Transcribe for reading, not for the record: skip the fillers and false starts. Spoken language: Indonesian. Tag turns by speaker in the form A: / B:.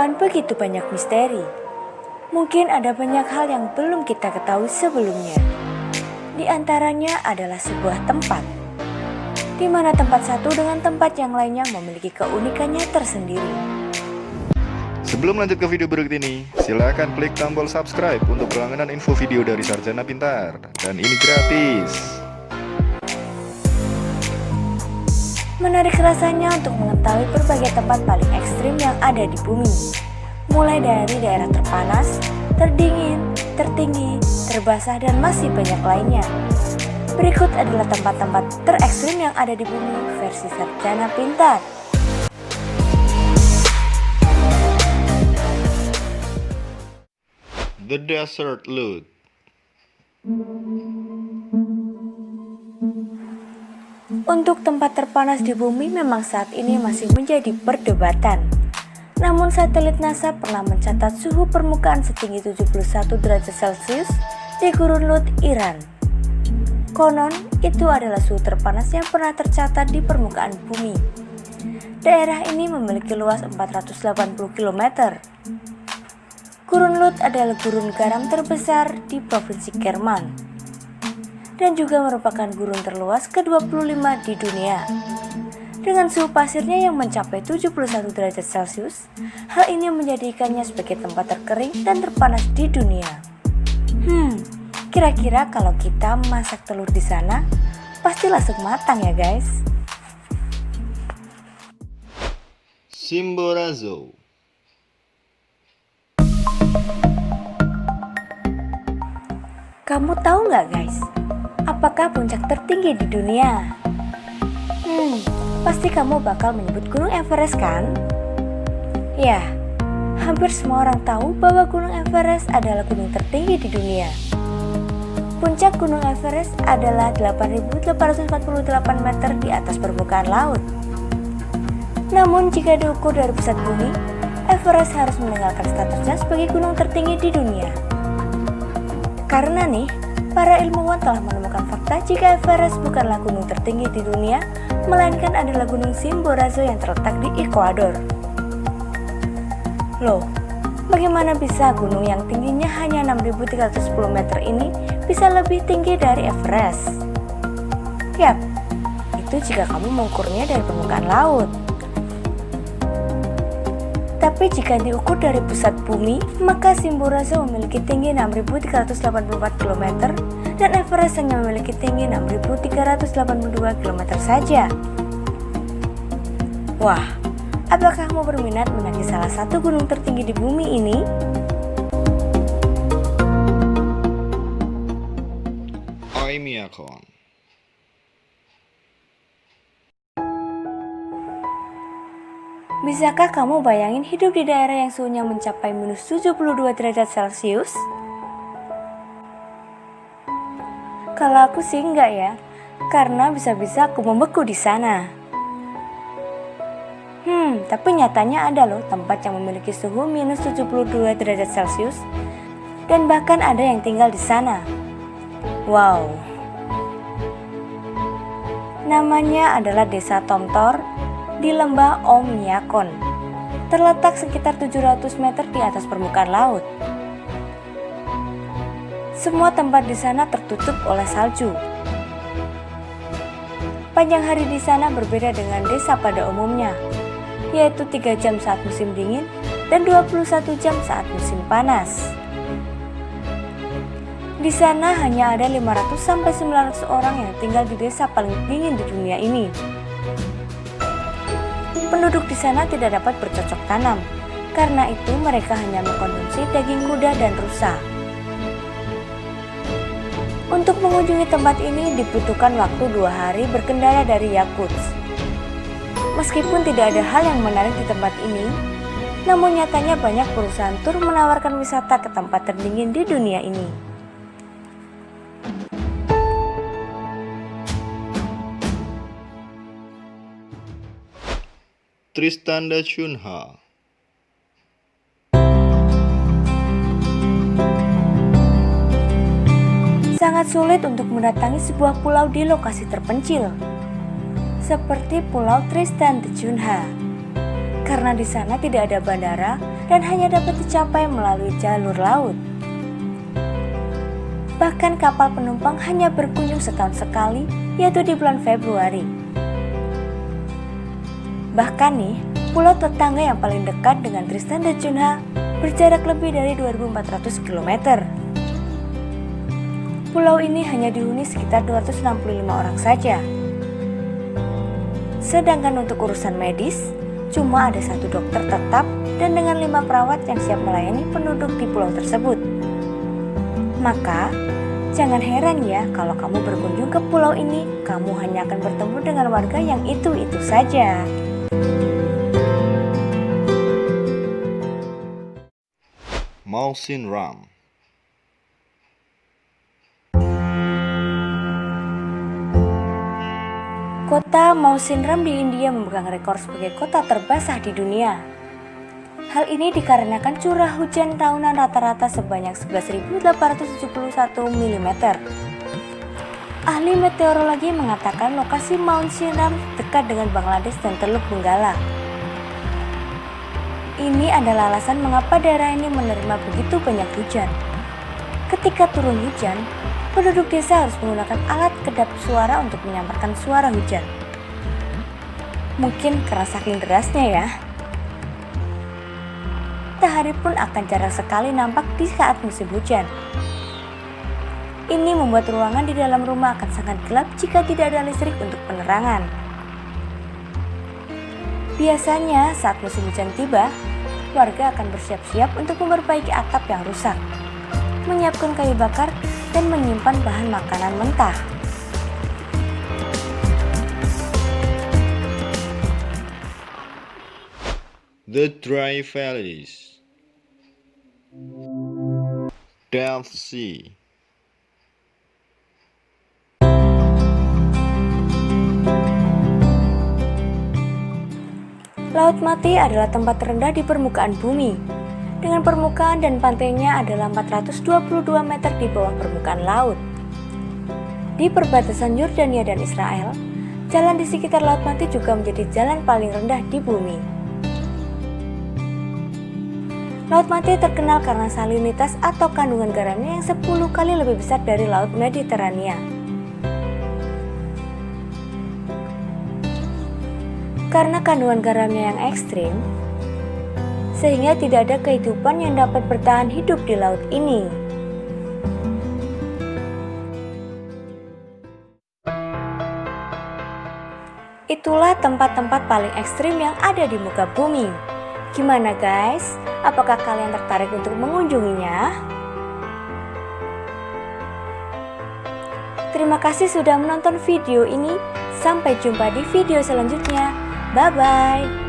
A: Dengan begitu banyak misteri, mungkin ada banyak hal yang belum kita ketahui sebelumnya. Di antaranya adalah sebuah tempat, di mana tempat satu dengan tempat yang lainnya memiliki keunikannya tersendiri.
B: Sebelum lanjut ke video berikut ini, silakan klik tombol subscribe untuk berlangganan info video dari Sarjana Pintar. Dan ini gratis.
A: Menarik rasanya untuk mengetahui berbagai tempat paling ekstrim yang ada di bumi. Mulai dari daerah terpanas, terdingin, tertinggi, terbasah, dan masih banyak lainnya. Berikut adalah tempat-tempat terekstrim yang ada di bumi versi Sarjana Pintar.
B: The Desert Loot.
A: Untuk tempat terpanas di bumi memang saat ini masih menjadi perdebatan. Namun satelit NASA pernah mencatat suhu permukaan setinggi 71 derajat Celcius di Gurun Lut, Iran. Konon, itu adalah suhu terpanas yang pernah tercatat di permukaan bumi. Daerah ini memiliki luas 480 km. Gurun Lut adalah gurun garam terbesar di Provinsi Kerman dan juga merupakan gurun terluas ke-25 di dunia. Dengan suhu pasirnya yang mencapai 71 derajat Celcius, hal ini menjadikannya sebagai tempat terkering dan terpanas di dunia. Kira-kira kalau kita masak telur di sana, pasti langsung matang ya guys.
B: Chimborazo.
A: Kamu tahu nggak guys, apakah puncak tertinggi di dunia? Pasti kamu bakal menyebut Gunung Everest kan? Ya, hampir semua orang tahu bahwa Gunung Everest adalah gunung tertinggi di dunia. Puncak Gunung Everest adalah 8.848 meter di atas permukaan laut. Namun jika diukur dari pusat bumi, Everest harus meninggalkan statusnya sebagai gunung tertinggi di dunia. Karena nih, para ilmuwan telah menemukan fakta jika Everest bukanlah gunung tertinggi di dunia, melainkan adalah gunung Chimborazo yang terletak di Ekuador. Loh, bagaimana bisa gunung yang tingginya hanya 6.310 meter ini bisa lebih tinggi dari Everest? Yap, itu jika kamu mengukurnya dari permukaan laut. Tapi jika diukur dari pusat bumi, maka Chimborazo memiliki tinggi 6.384 km dan Everest hanya memiliki tinggi 6.382 km saja. Wah, apakah kamu berminat mendaki salah satu gunung tertinggi di bumi ini?
B: Oymyakon.
A: Bisakah kamu bayangin hidup di daerah yang suhunya mencapai minus 72 derajat Celcius? Kalau aku sih enggak ya, karena bisa-bisa aku membeku di sana. Tapi nyatanya ada loh tempat yang memiliki suhu minus 72 derajat Celcius dan bahkan ada yang tinggal di sana. Wow. Namanya adalah Desa Tomtor di lembah Oymyakon, terletak sekitar 700 meter di atas permukaan laut. Semua tempat di sana tertutup oleh salju. Panjang hari di sana berbeda dengan desa pada umumnya, yaitu 3 jam saat musim dingin dan 21 jam saat musim panas. Di sana hanya ada 500-900 orang yang tinggal di desa paling dingin di dunia ini. Penduduk di sana tidak dapat bercocok tanam, karena itu mereka hanya mengkonsumsi daging kuda dan rusa. Untuk mengunjungi tempat ini dibutuhkan waktu 2 hari berkendara dari Yakutsk. Meskipun tidak ada hal yang menarik di tempat ini, namun nyatanya banyak perusahaan tur menawarkan wisata ke tempat terdingin di dunia ini.
B: Tristan da Cunha.
A: Sangat sulit untuk mendatangi sebuah pulau di lokasi terpencil, seperti Pulau Tristan da Cunha. karena di sana tidak ada bandara dan hanya dapat dicapai melalui jalur laut. Bahkan kapal penumpang hanya berkunjung setahun sekali, yaitu di bulan Februari. Bahkan nih, pulau tetangga yang paling dekat dengan Tristan da Cunha berjarak lebih dari 2.400 km. Pulau ini hanya dihuni sekitar 265 orang saja. Sedangkan untuk urusan medis, cuma ada 1 dokter tetap dan dengan 5 perawat yang siap melayani penduduk di pulau tersebut. Maka, jangan heran ya kalau kamu berkunjung ke pulau ini, kamu hanya akan bertemu dengan warga yang itu-itu saja.
B: Mawsyn Ram.
A: Kota Mawsyn Ram di India memegang rekor sebagai kota terbasah di dunia. Hal ini dikarenakan curah hujan tahunan rata-rata sebanyak 11.871 mm. Ahli meteorologi mengatakan lokasi Mawsyn Ram dekat dengan Bangladesh dan Teluk Benggala. Ini adalah alasan mengapa daerah ini menerima begitu banyak hujan. Ketika turun hujan, penduduk desa harus menggunakan alat kedap suara untuk menyamarkan suara hujan. Mungkin karena saking derasnya ya. Matahari pun akan jarang sekali nampak di saat musim hujan. Ini membuat ruangan di dalam rumah akan sangat gelap jika tidak ada listrik untuk penerangan. Biasanya saat musim hujan tiba, warga akan bersiap-siap untuk memperbaiki atap yang rusak, menyiapkan kayu bakar, dan menyimpan bahan makanan mentah.
B: The Dry Valleys. Dead Sea.
A: Laut Mati adalah tempat terendah di permukaan bumi, dengan permukaan dan pantainya adalah 422 meter di bawah permukaan laut. Di perbatasan Yordania dan Israel, jalan di sekitar Laut Mati juga menjadi jalan paling rendah di bumi. Laut Mati terkenal karena salinitas atau kandungan garamnya yang 10 kali lebih besar dari Laut Mediterania. Karena kandungan garamnya yang ekstrim, sehingga tidak ada kehidupan yang dapat bertahan hidup di laut ini. Itulah tempat-tempat paling ekstrim yang ada di muka bumi. Gimana guys? Apakah kalian tertarik untuk mengunjunginya? Terima kasih sudah menonton video ini. Sampai jumpa di video selanjutnya. Bye-bye.